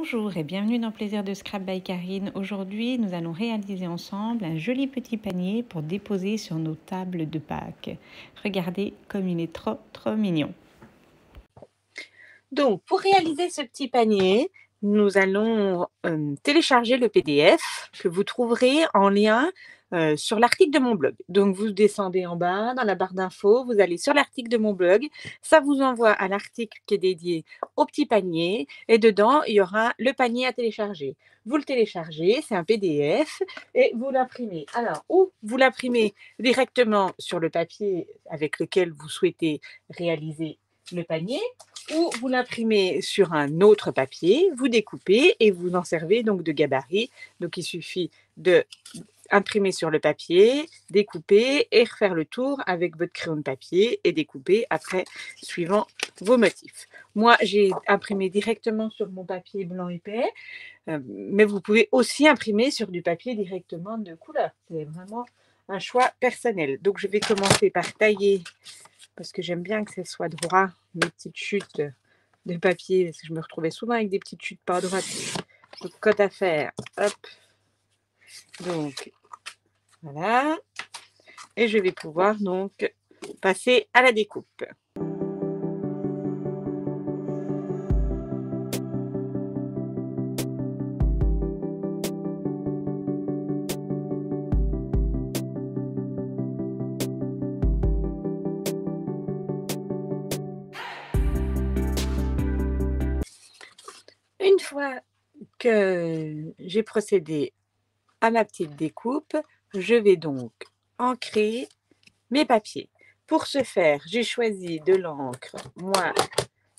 Bonjour et bienvenue dans Plaisir de Scrap by Karine. Aujourd'hui, nous allons réaliser ensemble un joli petit panier pour déposer sur nos tables de Pâques. Regardez comme il est trop mignon. Donc, pour réaliser ce petit panier, nous allons télécharger le PDF que vous trouverez en lien sur l'article de mon blog. Donc, vous descendez en bas dans la barre d'infos, vous allez sur l'article de mon blog. Ça vous envoie à l'article qui est dédié au petit panier et dedans, il y aura le panier à télécharger. Vous le téléchargez, c'est un PDF et vous l'imprimez. Alors, ou vous l'imprimez directement sur le papier avec lequel vous souhaitez réaliser le panier, ou vous l'imprimez sur un autre papier, vous découpez et vous en servez donc de gabarit. Donc il suffit de imprimer sur le papier, découper et refaire le tour avec votre crayon de papier et découper après suivant vos motifs. Moi, j'ai imprimé directement sur mon papier blanc épais, mais vous pouvez aussi imprimer sur du papier directement de couleur. C'est vraiment un choix personnel. Donc je vais commencer par tailler parce que j'aime bien que ce soit droit, mes petites chutes de papier, parce que je me retrouvais souvent avec des petites chutes pas droites. Donc, cote à faire, hop. Donc, voilà. Et je vais pouvoir donc passer à la découpe. Une fois que j'ai procédé à ma petite découpe, je vais donc ancrer mes papiers. Pour ce faire, j'ai choisi de l'encre. Moi,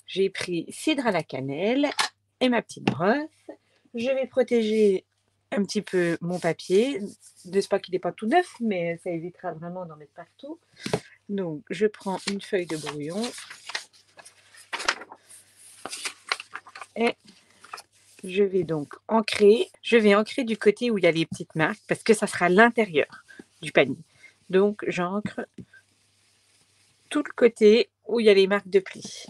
j'ai pris cidre à la cannelle et ma petite brosse. Je vais protéger un petit peu mon papier. J'espère qu'il n'est pas tout neuf, mais ça évitera vraiment d'en mettre partout. Donc, je prends une feuille de brouillon et je vais donc ancrer. Je vais ancrer du côté où il y a les petites marques parce que ça sera l'intérieur du panier. Donc, j'ancre tout le côté où il y a les marques de pli.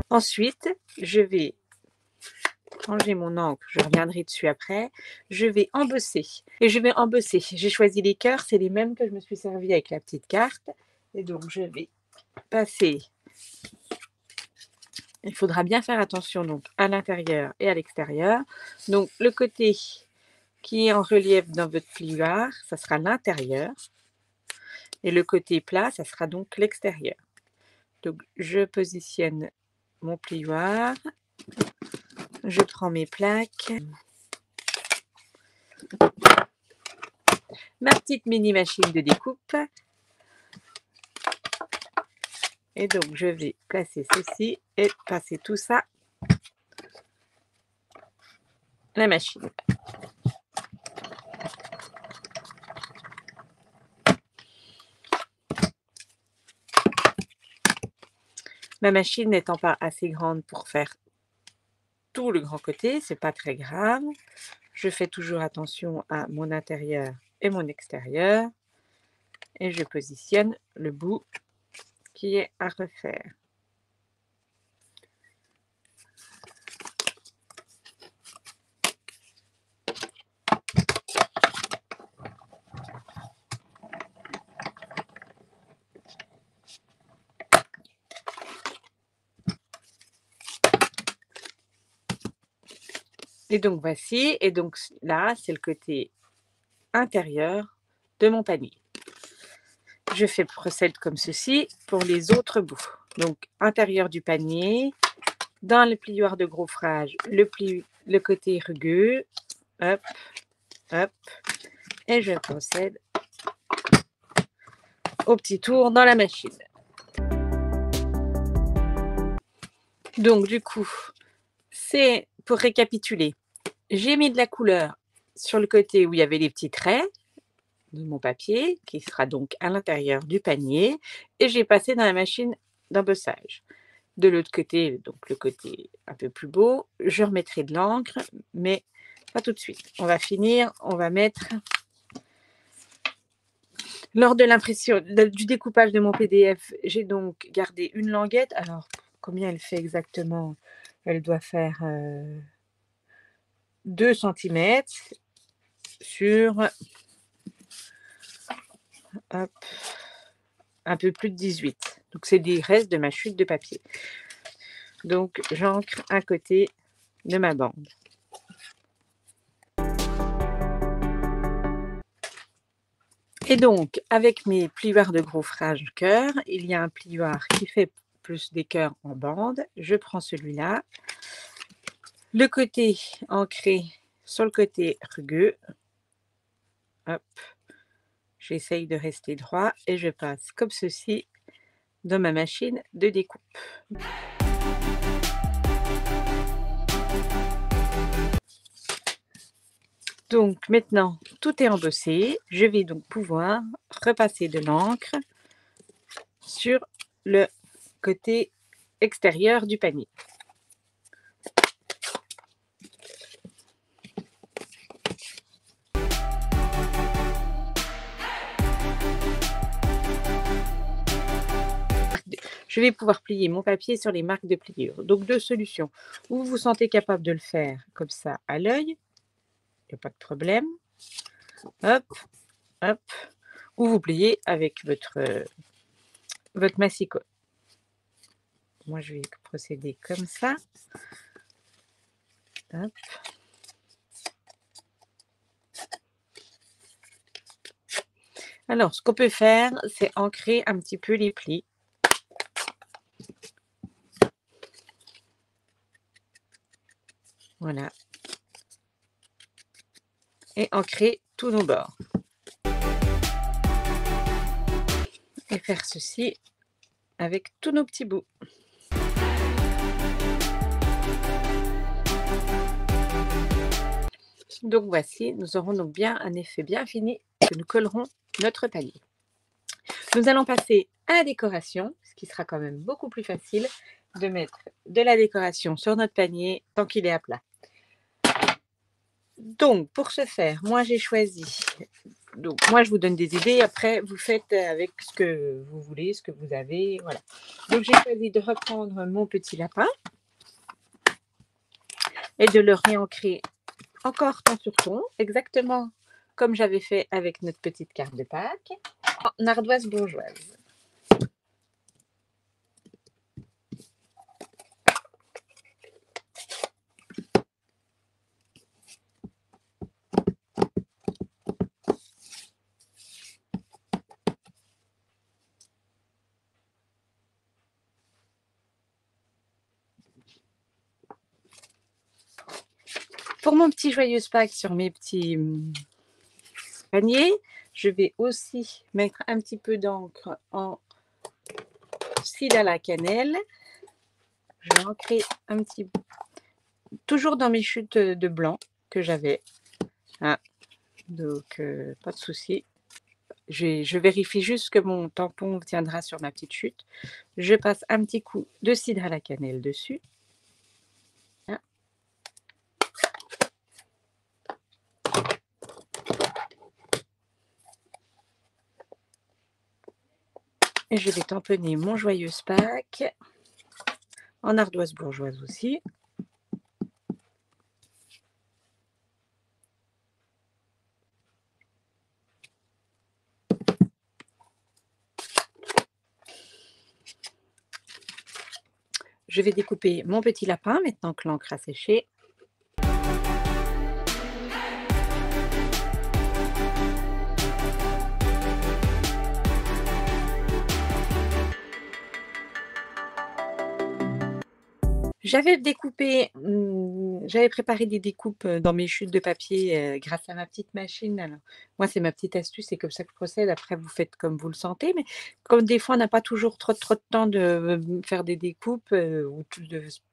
Ensuite, je vais ranger mon encre, je reviendrai dessus après. Je vais embosser. Et je vais embosser. J'ai choisi les cœurs, c'est les mêmes que je me suis servi avec la petite carte. Et donc, je vais passer. Il faudra bien faire attention donc à l'intérieur et à l'extérieur. Donc, le côté qui est en relief dans votre plioir, ça sera l'intérieur. Et le côté plat, ça sera donc l'extérieur. Donc, je positionne mon plioir. Je prends mes plaques. Ma petite mini machine de découpe. Et donc, je vais placer ceci et passer tout ça la machine. Ma machine n'étant pas assez grande pour faire tout le grand côté, c'est pas très grave. Je fais toujours attention à mon intérieur et mon extérieur. Et je positionne le bout qui est à refaire. Et donc voici, et donc là, c'est le côté intérieur de mon panier. Je procède comme ceci pour les autres bouts. Donc, intérieur du panier, dans le plioir de gaufrage, le côté rugueux, hop, hop, et je procède au petit tour dans la machine. Donc, du coup, c'est pour récapituler. J'ai mis de la couleur sur le côté où il y avait les petits traits de mon papier, qui sera donc à l'intérieur du panier, et j'ai passé dans la machine d'embossage. De l'autre côté, donc le côté un peu plus beau, je remettrai de l'encre, mais pas tout de suite. On va finir, on va mettre Lors de l'impression, du découpage de mon PDF, j'ai donc gardé une languette. Alors, combien elle fait exactement? Elle doit faire 2 centimètres sur hop, un peu plus de 18. Donc, c'est des restes de ma chute de papier. Donc, j'ancre un côté de ma bande. Et donc, avec mes plioirs de gaufrage cœur, il y a un plioir qui fait plus des cœurs en bande. Je prends celui-là. Le côté ancré sur le côté rugueux. Hop. J'essaye de rester droit et je passe comme ceci dans ma machine de découpe. Donc maintenant, tout est embossé. Je vais donc pouvoir repasser de l'encre sur le côté extérieur du panier. Je vais pouvoir plier mon papier sur les marques de pliure. Donc, deux solutions. Ou vous vous sentez capable de le faire comme ça à l'œil, il n'y a pas de problème. Hop, hop. Ou vous pliez avec votre massicot. Moi, je vais procéder comme ça. Hop. Alors, ce qu'on peut faire, c'est ancrer un petit peu les plis. Voilà. Et ancrer tous nos bords. Et faire ceci avec tous nos petits bouts. Donc voici, nous aurons donc bien un effet bien fini que nous collerons notre panier. Nous allons passer à la décoration, ce qui sera quand même beaucoup plus facile de mettre de la décoration sur notre panier tant qu'il est à plat. Donc pour ce faire, moi j'ai choisi, donc moi je vous donne des idées, après vous faites avec ce que vous voulez, ce que vous avez, voilà. Donc j'ai choisi de reprendre mon petit lapin et de le réancrer encore ton sur ton, exactement comme j'avais fait avec notre petite carte de Pâques, en ardoise bourgeoise. Pour mon petit joyeuse Pâques sur mes petits paniers, je vais aussi mettre un petit peu d'encre en cidre à la cannelle. Je vais ancrer un petit peu, toujours dans mes chutes de blanc que j'avais. Ah, donc, pas de souci. Je vérifie juste que mon tampon tiendra sur ma petite chute. Je passe un petit coup de cidre à la cannelle dessus. Ah. Et je vais tamponner mon joyeuse Pâques en ardoise bourgeoise aussi. Je vais découper mon petit lapin maintenant que l'encre a séché. J'avais découpé, j'avais préparé des découpes dans mes chutes de papier grâce à ma petite machine. Alors, moi, c'est ma petite astuce, c'est comme ça que je procède. Après, vous faites comme vous le sentez. Mais comme des fois, on n'a pas toujours trop de temps de faire des découpes ou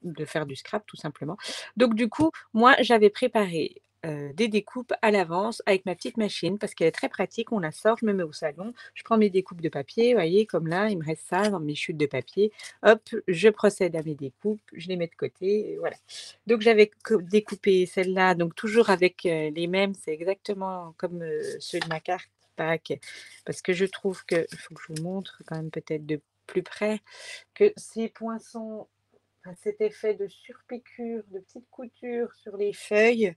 de faire du scrap, tout simplement. Donc, du coup, moi, j'avais préparé des découpes à l'avance avec ma petite machine parce qu'elle est très pratique. On la sort, je me mets au salon, je prends mes découpes de papier. Vous voyez, comme là, il me reste ça dans mes chutes de papier. Hop, je procède à mes découpes, je les mets de côté, et voilà. Donc j'avais découpé celle-là, donc toujours avec les mêmes, c'est exactement comme ceux de ma carte. Pâques, parce que je trouve que, il faut que je vous montre quand même peut-être de plus près, que ces poinçons, enfin, cet effet de surpiqûre, de petites coutures sur les feuilles,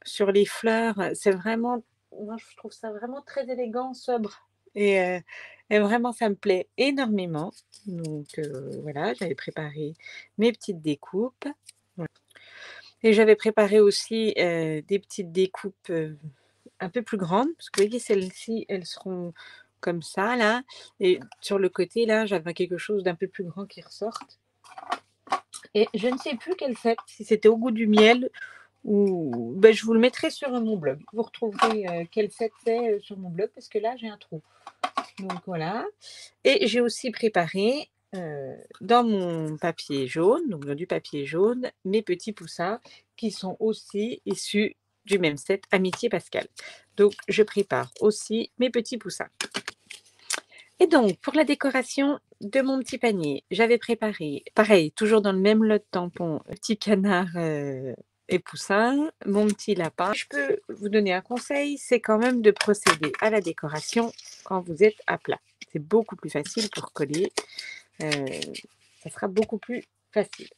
sur les fleurs, c'est vraiment, moi je trouve ça vraiment très élégant, sobre et vraiment ça me plaît énormément. Donc voilà, j'avais préparé mes petites découpes. Voilà. Et j'avais préparé aussi, des petites découpes, un peu plus grandes, parce que vous voyez celles-ci, elles seront comme ça là et sur le côté là, j'avais quelque chose d'un peu plus grand qui ressorte et je ne sais plus quelle c'est, si c'était au goût du miel ou ben, je vous le mettrai sur mon blog. Vous retrouverez, quel set c'est, sur mon blog parce que là, j'ai un trou. Donc voilà et j'ai aussi préparé, dans mon papier jaune, donc dans du papier jaune, mes petits poussins qui sont aussi issus du même set Amitié Pascal. Donc je prépare aussi mes petits poussins. Et donc pour la décoration de mon petit panier, j'avais préparé, pareil, toujours dans le même lot de tampons, petit canard, et poussins, mon petit lapin. Je peux vous donner un conseil, c'est quand même de procéder à la décoration quand vous êtes à plat. C'est beaucoup plus facile pour coller, ça sera beaucoup plus facile.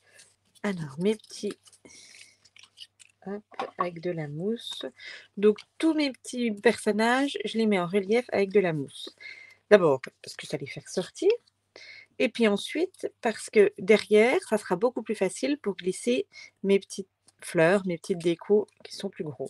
Alors mes petits, hop, avec de la mousse. Donc tous mes petits personnages, je les mets en relief avec de la mousse. D'abord parce que ça les fait ressortir et puis ensuite parce que derrière, ça sera beaucoup plus facile pour glisser mes petites fleurs, mes petites décos qui sont plus grosses.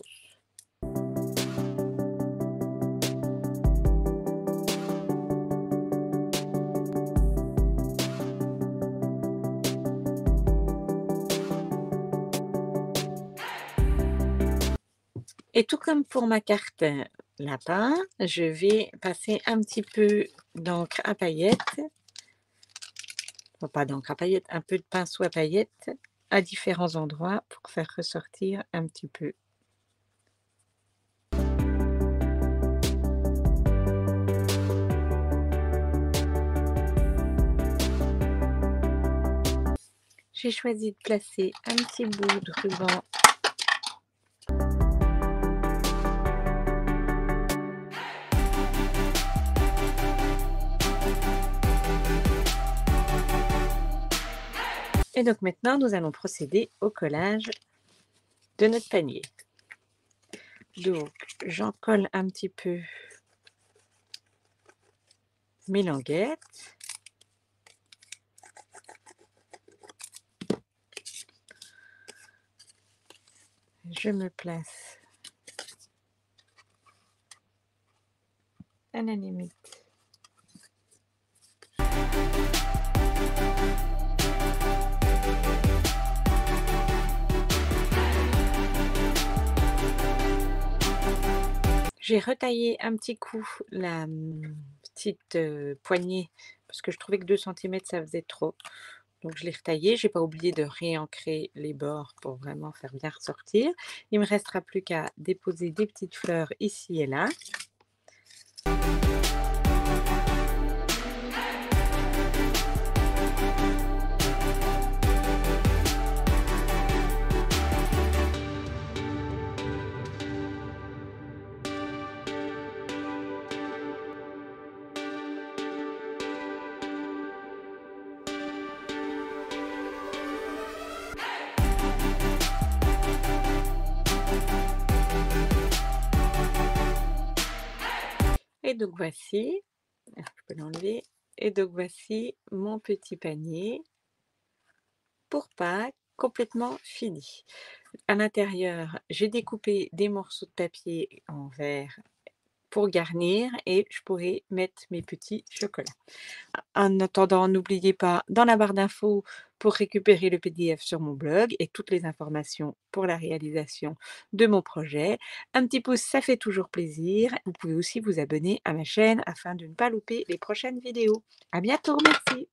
Et tout comme pour ma carte lapin, je vais passer un petit peu d'encre à paillettes, enfin, pas d'encre à paillettes, un peu de pinceau à paillettes à différents endroits pour faire ressortir un petit peu. J'ai choisi de placer un petit bout de ruban et donc maintenant nous allons procéder au collage de notre panier. Donc j'en colle un petit peu mes languettes. Je me place à la limite. J'ai retaillé un petit coup la petite poignée parce que je trouvais que 2 cm ça faisait trop. Donc je l'ai retaillé. J'ai pas oublié de réancrer les bords pour vraiment faire bien ressortir. Il me restera plus qu'à déposer des petites fleurs ici et là. Et donc voici, je peux l'enlever, et donc voici mon petit panier pour Pâques complètement fini. À l'intérieur, j'ai découpé des morceaux de papier en verre pour garnir et je pourrais mettre mes petits chocolats. En attendant, n'oubliez pas dans la barre d'infos pour récupérer le PDF sur mon blog et toutes les informations pour la réalisation de mon projet. Un petit pouce, ça fait toujours plaisir. Vous pouvez aussi vous abonner à ma chaîne afin de ne pas louper les prochaines vidéos. À bientôt, merci.